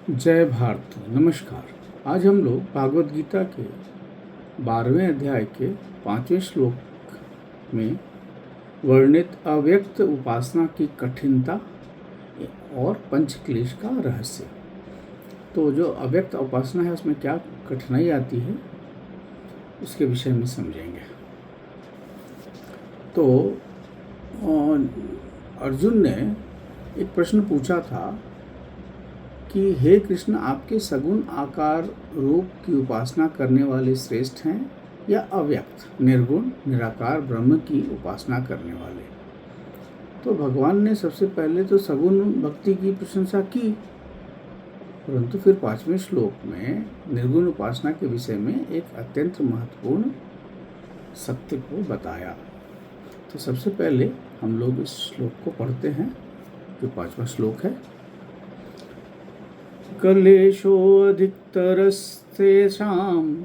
जय भारत। नमस्कार। आज हम लोग भागवत गीता के 12वें अध्याय के 5वें श्लोक में वर्णित अव्यक्त उपासना की कठिनता और पंचक्लेश का रहस्य। तो जो अव्यक्त उपासना है उसमें क्या कठिनाई आती है उसके विषय में समझेंगे। तो अर्जुन ने एक प्रश्न पूछा था कि हे कृष्ण, आपके सगुण आकार रूप की उपासना करने वाले श्रेष्ठ हैं या अव्यक्त निर्गुण निराकार ब्रह्म की उपासना करने वाले। तो भगवान ने सबसे पहले तो सगुण भक्ति की प्रशंसा की, परंतु फिर 5वें श्लोक में निर्गुण उपासना के विषय में एक अत्यंत महत्वपूर्ण सत्य को बताया। तो सबसे पहले हम लोग इस श्लोक को पढ़ते हैं जो 5वां श्लोक है। कलेशोऽधिकतरस्तेषाम्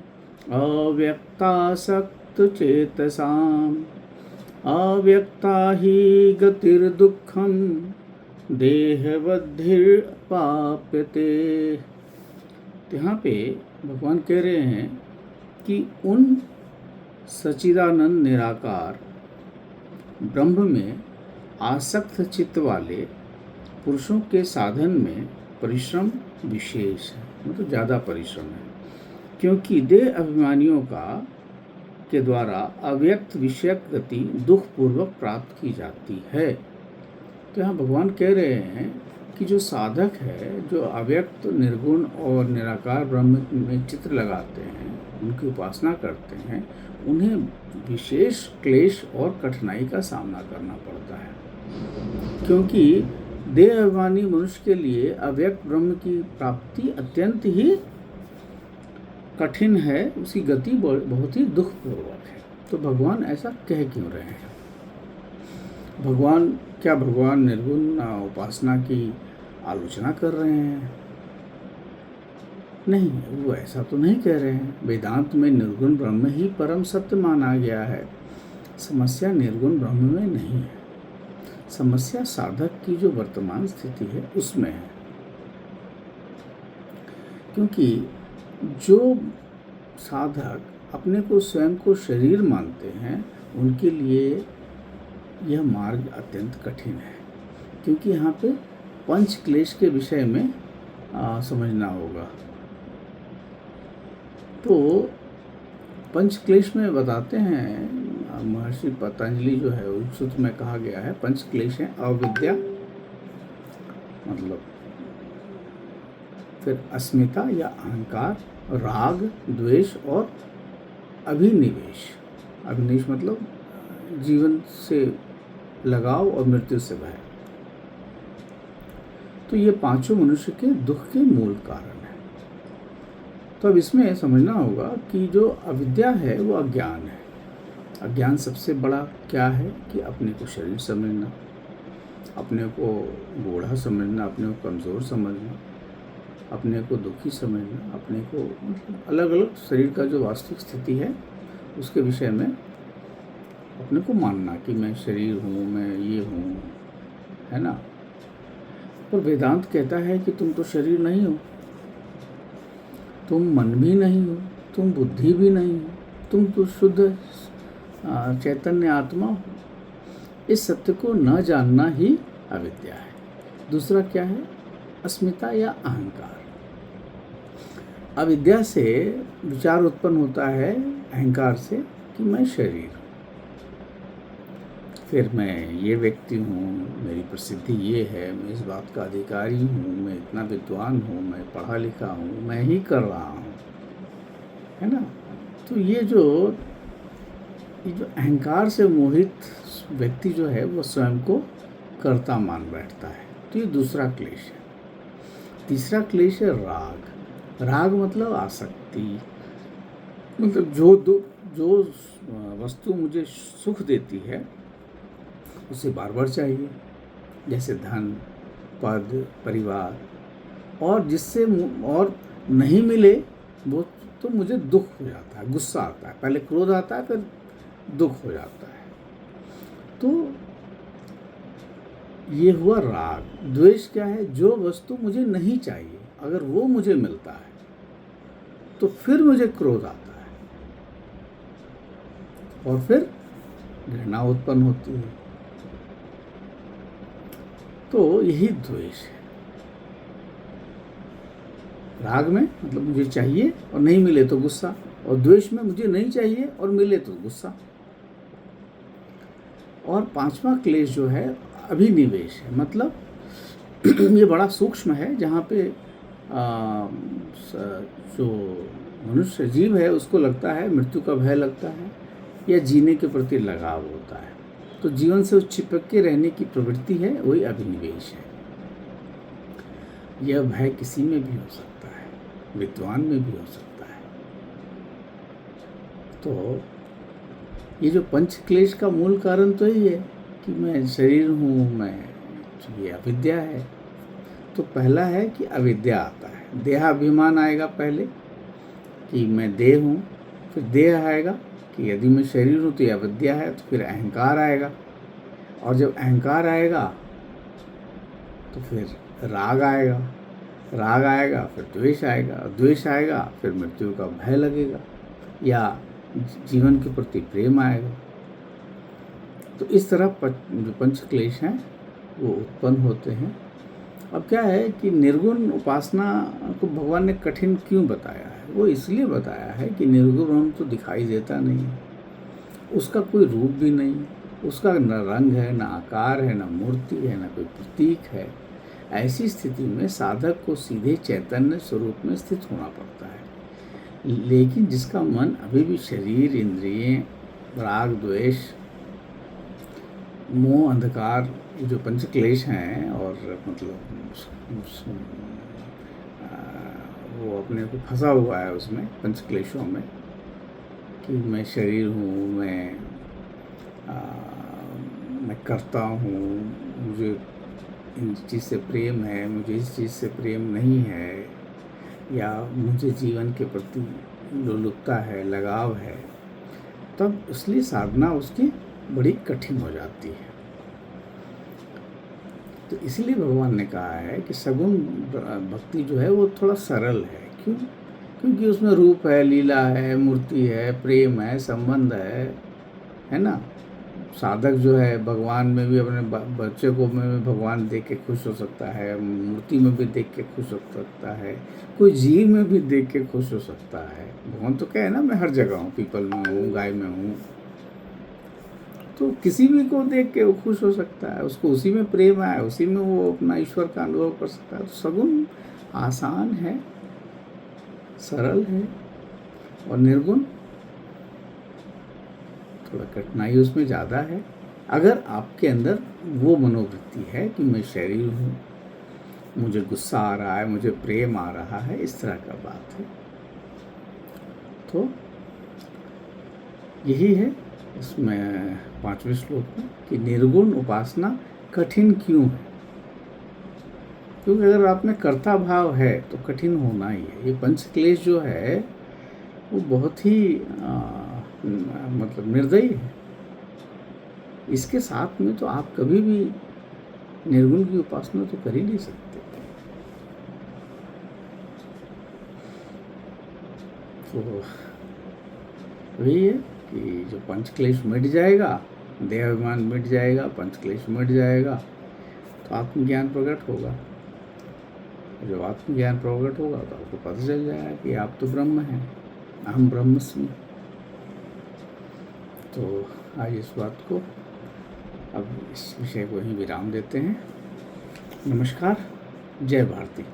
अव्यक्तासक्तचेतसाम् अव्यक्ता हि गतिर्दुःखं देहबद्धिर्प्राप्यते। यहाँ पे भगवान कह रहे हैं कि उन सच्चिदानंद निराकार ब्रह्म में आसक्त चित्त वाले पुरुषों के साधन में परिश्रम विशेष है, मतलब ज़्यादा परिश्रम है, क्योंकि देह अभिमानियों के द्वारा अव्यक्त विषयक गति दुख पूर्वक प्राप्त की जाती है। तो यहाँ भगवान कह रहे हैं कि जो साधक है, जो अव्यक्त निर्गुण और निराकार ब्रह्म में चित्र लगाते हैं, उनकी उपासना करते हैं, उन्हें विशेष क्लेश और कठिनाई का सामना करना पड़ता है, क्योंकि देह अभिमानी मनुष्य के लिए अव्यक्त ब्रह्म की प्राप्ति अत्यंत ही कठिन है, उसकी गति बहुत ही दुखपूर्वक है। तो भगवान ऐसा कह क्यों रहे हैं? भगवान निर्गुण उपासना की आलोचना कर रहे हैं? नहीं, वो ऐसा तो नहीं कह रहे हैं। वेदांत में निर्गुण ब्रह्म ही परम सत्य माना गया है। समस्या निर्गुण ब्रह्म में नहीं है, समस्या साधक की जो वर्तमान स्थिति है उसमें है। क्योंकि जो साधक अपने को स्वयं को शरीर मानते हैं, उनके लिए यह मार्ग अत्यंत कठिन है, क्योंकि यहाँ पे पंच क्लेश के विषय में समझना होगा। तो पंच क्लेश में बताते हैं, महर्षि पतंजलि जो है उस सूत्र में कहा गया है, पंच क्लेश है अविद्या, मतलब फिर अस्मिता या अहंकार, राग द्वेष और अभिनिवेश। अभिनिवेश मतलब जीवन से लगाव और मृत्यु से भय। तो ये पांचों मनुष्य के दुख के मूल कारण है। तो अब इसमें समझना होगा कि जो अविद्या है वो अज्ञान है। अज्ञान सबसे बड़ा क्या है कि अपने को शरीर समझना, अपने को बूढ़ा समझना, अपने को कमज़ोर समझना, अपने को दुखी समझना, अपने को मतलब अलग अलग शरीर का जो वास्तविक स्थिति है उसके विषय में अपने को मानना कि मैं शरीर हूँ, मैं ये हूँ, है ना। पर वेदांत कहता है कि तुम तो शरीर नहीं हो, तुम मन भी नहीं हो, तुम बुद्धि भी नहीं हो, तुम तो शुद्ध चैतन्य आत्मा हो। इस सत्य को न जानना ही अविद्या है। दूसरा क्या है? अस्मिता या अहंकार। अविद्या से विचार उत्पन्न होता है अहंकार से कि मैं शरीर हूँ, फिर मैं ये व्यक्ति हूँ, मेरी प्रसिद्धि ये है, मैं इस बात का अधिकारी हूँ, मैं इतना विद्वान हूँ, मैं पढ़ा लिखा हूँ, मैं ही कर रहा हूँ, है ना। तो ये जो अहंकार से मोहित व्यक्ति जो है वो स्वयं को कर्ता मान बैठता है। तो ये दूसरा क्लेश है। तीसरा क्लेश है राग। राग मतलब आसक्ति, मतलब जो वस्तु मुझे सुख देती है उसे बार बार चाहिए, जैसे धन, पद, परिवार, और जिससे और नहीं मिले वो तो मुझे दुख हो जाता है, गुस्सा आता है। पहले क्रोध आता है, फिर दुख हो जाता है। तो ये हुआ राग। द्वेष क्या है? जो वस्तु मुझे नहीं चाहिए, अगर वो मुझे मिलता है तो फिर मुझे क्रोध आता है और फिर घृणा उत्पन्न होती है। तो यही द्वेष है। राग में मतलब मुझे चाहिए और नहीं मिले तो गुस्सा, और द्वेष में मुझे नहीं चाहिए और मिले तो गुस्सा। और पांचवा क्लेश जो है अभिनिवेश है, मतलब ये बड़ा सूक्ष्म है, जहाँ पे जो मनुष्य जीव है उसको लगता है मृत्यु का भय लगता है या जीने के प्रति लगाव होता है, तो जीवन से चिपक के रहने की प्रवृत्ति है, वही अभिनिवेश है। यह भय किसी में भी हो सकता है, विद्वान में भी हो सकता है। तो ये जो पंच क्लेश का मूल कारण तो यही है कि मैं शरीर हूँ, मैं, ये अविद्या है। तो पहला है कि अविद्या आता है, देहाभिमान आएगा पहले कि मैं देह हूँ, फिर देह आएगा कि यदि मैं शरीर हूँ तो ये अविद्या है, तो फिर अहंकार आएगा, और जब अहंकार आएगा तो फिर राग आएगा, राग आएगा फिर द्वेष आएगा, द्वेष आएगा फिर मृत्यु का भय लगेगा या जीवन के प्रति प्रेम आएगा। तो इस तरह जो पंच क्लेश हैं वो उत्पन्न होते हैं। अब क्या है कि निर्गुण उपासना को भगवान ने कठिन क्यों बताया है? वो इसलिए बताया है कि निर्गुण ब्रह्म तो दिखाई देता नहीं है, उसका कोई रूप भी नहीं, उसका न रंग है, न आकार है, न मूर्ति है, न कोई प्रतीक है। ऐसी स्थिति में साधक को सीधे चैतन्य स्वरूप में स्थित होना पड़ता है। लेकिन जिसका मन अभी भी शरीर, इंद्रियें, राग, द्वेष, मोह, अंधकार, ये जो पंच क्लेश हैं, और मतलब वो अपने को फंसा हुआ है उसमें पंच क्लेशों में कि मैं शरीर हूँ, मैं करता हूँ, मुझे इन चीज़ से प्रेम है, मुझे इस चीज़ से प्रेम नहीं है, या मुझे जीवन के प्रति लोलुपता है, लगाव है, तब इसलिए साधना उसकी बड़ी कठिन हो जाती है। तो इसलिए भगवान ने कहा है कि सगुण भक्ति जो है वो थोड़ा सरल है। क्यों? क्योंकि उसमें रूप है, लीला है, मूर्ति है, प्रेम है, संबंध है ना। साधक जो है भगवान में भी अपने बच्चे को में भगवान देख के खुश हो सकता है, मूर्ति में भी देख के खुश हो सकता है, कोई जीव में भी देख के खुश हो सकता है। भगवान तो क्या है ना, मैं हर जगह हूँ, पीपल में हूँ, गाय में हूँ, तो किसी भी को देख के वो खुश हो सकता है, उसको उसी में प्रेम है, उसी में वो अपना ईश्वर का अनुभव कर सकता है। तो सगुण आसान है, सरल है, और निर्गुण थोड़ा कठिनाई उसमें ज़्यादा है। अगर आपके अंदर वो मनोवृत्ति है कि मैं शरीर हूँ, मुझे गुस्सा आ रहा है, मुझे प्रेम आ रहा है, इस तरह का बात है। तो यही है इसमें 5वें श्लोक में कि निर्गुण उपासना कठिन क्यों है। क्योंकि अगर आप में कर्ता भाव है तो कठिन होना ही है। ये पंच क्लेश जो है वो बहुत ही मतलब निर्दयी है। इसके साथ में तो आप कभी भी निर्गुण की उपासना तो कर ही नहीं सकते। तो वही है कि जो पंच क्लेश मिट जाएगा, देहाभिमान मिट जाएगा, पंच क्लेश मिट जाएगा, तो आत्मज्ञान प्रकट होगा। जब आत्मज्ञान प्रकट होगा तो आपको पता चल जाएगा कि आप तो ब्रह्म हैं, अहम ब्रह्मस्मि। तो आज इस बात को, अब इस विषय को ही विराम देते हैं। नमस्कार, जय भारती।